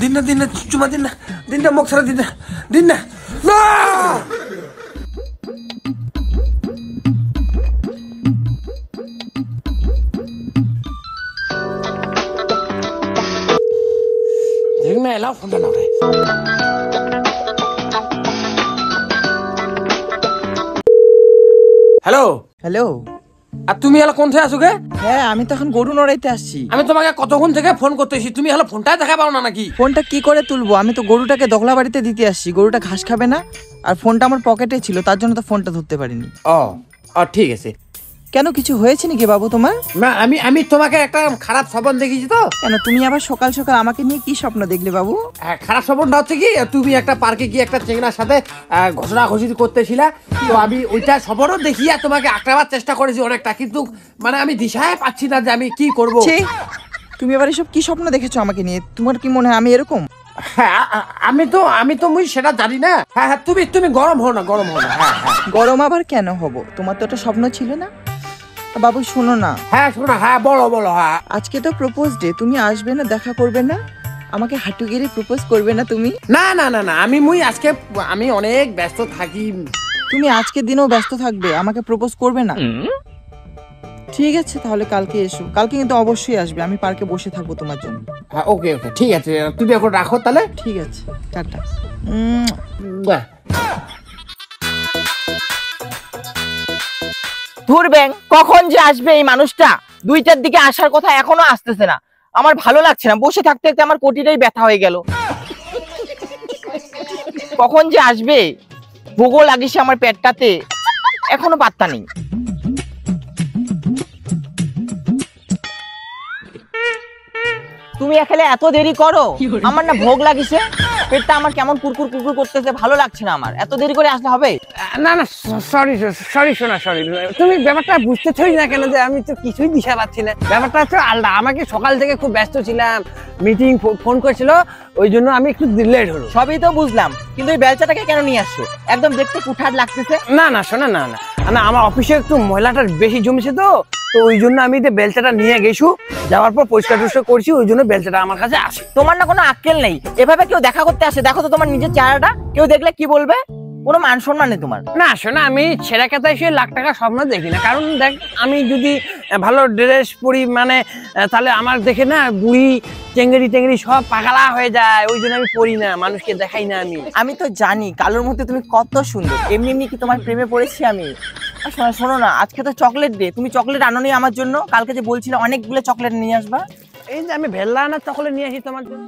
দিন না চুমা দিন না মুখ ছাড়া দিন না এলাও ফোনটা নাও রে। হ্যালো হ্যালো, আর তুমি এলা কোন থেকে আসো গে? হ্যাঁ আমি তো এখন গরু নড়াইতে আসছি। আমি তোমাকে কতক্ষণ থেকে ফোন করতেছি, তুমি এলা ফোনটাই দেখা পাও না নাকি? ফোনটা কি করে তুলবো? আমি তো গরুটাকে দখলা বাড়িতে দিতে আসছি, গরুটা ঘাস খাবে না, আর ফোনটা আমার পকেটে ছিল, তার জন্য তো ফোনটা ধরতে পারিনি। ও ঠিক আছে। কেন, কিছু হয়েছে নাকি বাবু তোমার? না আমি তোমাকে একটা খারাপ স্বপ্ন দেখেছি তো। কেন, তুমি আবার সকাল সকাল আমাকে নিয়ে কি স্বপ্ন দেখলে বাবু? খারাপ স্বপ্নটা হচ্ছে কি, তুমি একটা পার্কে গিয়ে একটা চেংড়ার সাথে ঘোষণাঘোষি করতেছিলা, তো আমি ওইটা স্বপ্নও দেখিয়া তোমাকে আটকাবার চেষ্টা করেছি অনেকটা, কিন্তু মানে আমি দিশায় পাচ্ছি না যে আমি কি করবো। তুমি এবার এসব কি স্বপ্ন দেখেছো আমাকে নিয়ে? তোমার কি মনে হয় আমি এরকম? হ্যাঁ আমি তো সেটা জানি না। হ্যাঁ তুমি গরম হও না। হ্যাঁ গরম আবার কেন হব? তোমার তো একটা স্বপ্ন ছিল না বাবু? শোনো না। হ্যাঁ শোনো, হ্যাঁ বলো। হ্যাঁ আজকে তো প্রপোজ ডে, তুমি আসবে না, দেখা করবে না, আমাকে হাঁটু গেড়ে প্রপোজ করবে না তুমি? না আজকে আমি অনেক ব্যস্ত থাকি। তুমি আজকের দিনেও ব্যস্ত থাকবে, আমাকে প্রপোজ করবে না? ঠিক আছে, তাহলে কালকে এসো। কালকে কিন্তু অবশ্যই আসবে, আমি পার্কে বসে থাকবো তোমার জন্য। হ্যাঁ ওকে ঠিক আছে, তুমি এখন রাখো তাহলে। ঠিক আছে, টাটা। ধুর ব্যাং, কখন যে আসবে এই মানুষটা? 2টার দিকে আসার কথা, এখনো আসতেছে না। আমার ভালো লাগছে না, বসে থাকতে থাকতে আমার কোটিটাই ব্যথা হয়ে গেল। কখন যে আসবে? ভোগও লাগিছে আমার পেটটাতে, এখনো পাত্তা নেই। তুমি এখানে এত দেরি করো, আমার না ভোগ লাগিছে, পেটটা আমার কেমন কুরকুর করতেছে, ভালো লাগছে না আমার। এত দেরি করে আসলে হবে? না সরি শোনা, সরি। তুমি ব্যাপারটা বুঝতেছই না কেন যে আমি তো কিছুই দিশা পাচ্ছি না। ব্যাপারটা হচ্ছে আলাদা, আমাকে সকাল থেকে খুব ব্যস্ত ছিলাম, মিটিং ফোন করেছিল, ওই জন্য আমি একটু লেট হলো। সবই তো বুঝলাম, কিন্তু এই বেলচাটাকে কেন নিয়ে আসছো? একদম দেখতে কুঠার লাগতেছে। না শোনা, না আমার অফিসে একটু ময়লাটা বেশি জমেছে তো ওই জন্য আমি বেলচাটা নিয়ে গেছু, যাওয়ার পর পরিষ্কার করছি, ওই জন্য বেলচাটা আমার কাছে আসে। তোমার না কোনো আক্কেল নেই, এভাবে কেউ দেখা করতে আসে? দেখো তো তোমার নিজের চেহারাটা, কেউ দেখলে কি বলবে? কোনো মান সম্মান নেই তোমার। না শোনা, আমি ছেঁড়া কাতায় সে লাখ টাকা স্বপ্ন দেখি না, কারণ দেখ আমি যদি ভালো ড্রেস পরি মানে তাহলে আমার দেখে না বুড়ি চেঙ্গেরি সব পাগলা হয়ে যায়, ওই জন্য আমি পরি না, মানুষকে দেখাই না। আমি তো জানি কালোর মধ্যে তুমি কত সুন্দর, এমনি কি তোমার প্রেমে পড়েছি আমি? শোনো না, আজকে তো চকলেট ডে, তুমি চকলেট আনো নি আমার জন্য? কালকে যে বলছিলে অনেকগুলো চকলেট নিয়ে আসবা। এই যে আমি ভেল্লা না চকলেট নিয়ে আসি তোমার জন্য।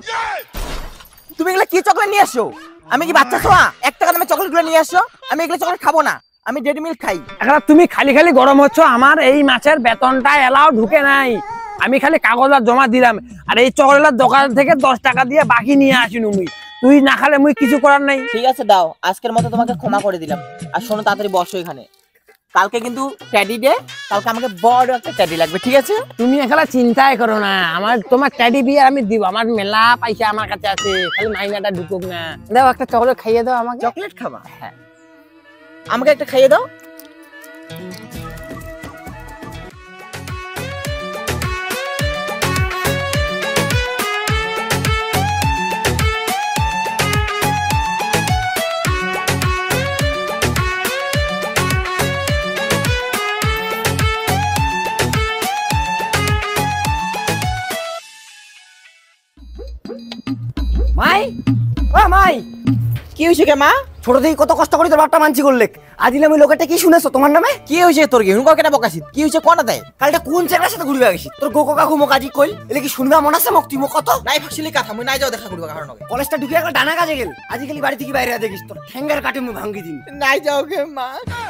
তুমি এগুলো কি চকলেট নিয়ে আসো? আমি কি বাচ্চা ছোঁয়া? 1 টাকা দামে চকলেট গুলো নিয়ে আসো? আমি এগুলো চকলেট খাবো না, আমি ডেরি মিল্ক খাই। এখন তুমি খালি গরম হচ্ছ, আমার এই মাসের বেতনটা এলাও ঢুকে নাই, আমি খালি কাগজ আর জমা দিলাম, আর এই চকলেটের দোকান থেকে 10 টাকা দিয়ে বাকি নিয়ে আসিনি মুই, তুই না খালে মুই কিছু করার নাই। ঠিক আছে দাও, আজকের মতো তোমাকে ক্ষমা করে দিলাম। আর শোনো, তাড়াতাড়ি বসো এখানে, কালকে কিন্তু ট্যাডি ডে, কালকে আমাকে বড় একটা ট্যাডি লাগবে, ঠিক আছে? তুমি এখানে চিন্তাই করো না, আমার তোমার ট্যাডি বিয়ে আমি দিব, আমার মেলা পয়সা আমার কাছে আছে, খালি মাইনাটা ঢুকুক না। দাও একটা চকলেট খাইয়ে দাও আমাকে। চকলেট খাবা? হ্যাঁ, আমাকে একটা খাইয়ে দাও। মাই, ও মাই, কি হয়েছে কে মা? ছোট থেকে কত কষ্ট করে তোর বাপটা মানছি করলে, আজিলে আমি লোকেরটা কি শুনেছো তোমার নামে? কি হয়েছে তোর? গেহুন কেন বকাছিস? কি হয়েছে কোনা দেয়? কালটা কোন ছেলের সাথে ঘুরবে গেছিস? তোর গোকো কাকু মোক আজি কইল, এলে কি শুনবা মন আছে মোক তুই মোক কত নাই ফাকছিলি কথা, মুই নাই যাও দেখা করব কারণ হবে। কলেজটা ঢুকে একবার ডানা কাজে গেল, আজিকালি বাড়ি থেকে বাইরে দেখিস তোর ঠ্যাঙ্গার কাটে মুই ভাঙ্গি দিন। নাই যাও কে মা,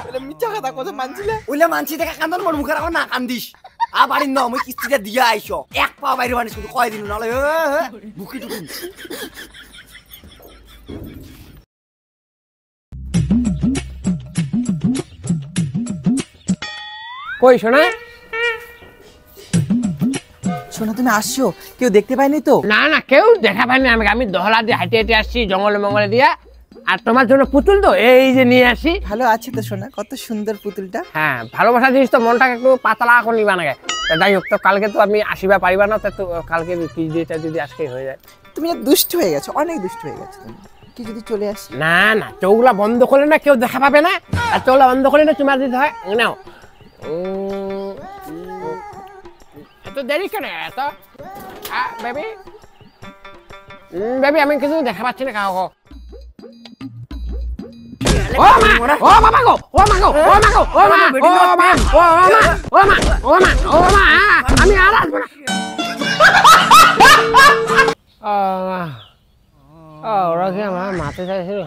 এটা মিথ্যা কথা কথা মানছিলে। ওইলে মানছি দেখা কান্দন মোর মুখে রাখো না কান্দিস। আ বাড়ি ন মুই কিস্তিটা দিয়া আইছো, এক পা বাইরে বানিস শুধু কয় দিন নালে বুকি টুকুন। কই শোনা? শোনা তুমি আসছো, কেউ দেখতে পায়নি তো? না কেউ দেখা পায়নি, আমি দহলা দিয়ে হাঁটে আসছি জঙ্গলে মঙ্গলে দিয়া, আর তোমার জন্য পুতুল তো এই যে নিয়ে আসি। ভালো আছে তো সোনা, কত সুন্দর পুতুলটা। হ্যাঁ, ভালোবাসা জিনিস তো মনটাকে একটু পাতলা করে নিবা না। যাই হোক, তো কালকে তো আমি আসিবা পারিবা না, তো কালকে কি যেটা যদি আজকে হয়ে যায়। তুমি না দুষ্ট হয়ে গেছো, অনেক দুষ্ট হয়ে গেছো তুমি। কি যদি চলে আসি? না না, চৌগুলা বন্ধ করলে না কেউ দেখা পাবে না, আর চৌগুলা বন্ধ করলে না চুমা দিতে হয়। নাও, এত দেরি কেন এত? বেবি বেবি, আমি কিছু দেখা পাচ্ছি না কাউকে। ও মা, ও বাবা গো, ও মা গো, ও মা গো, ও মা, ও মা, ও মা, ও মা, ও মা, ও মা, আমি আর আসবো না। ওরা কি আমার মারতে চাইছিল?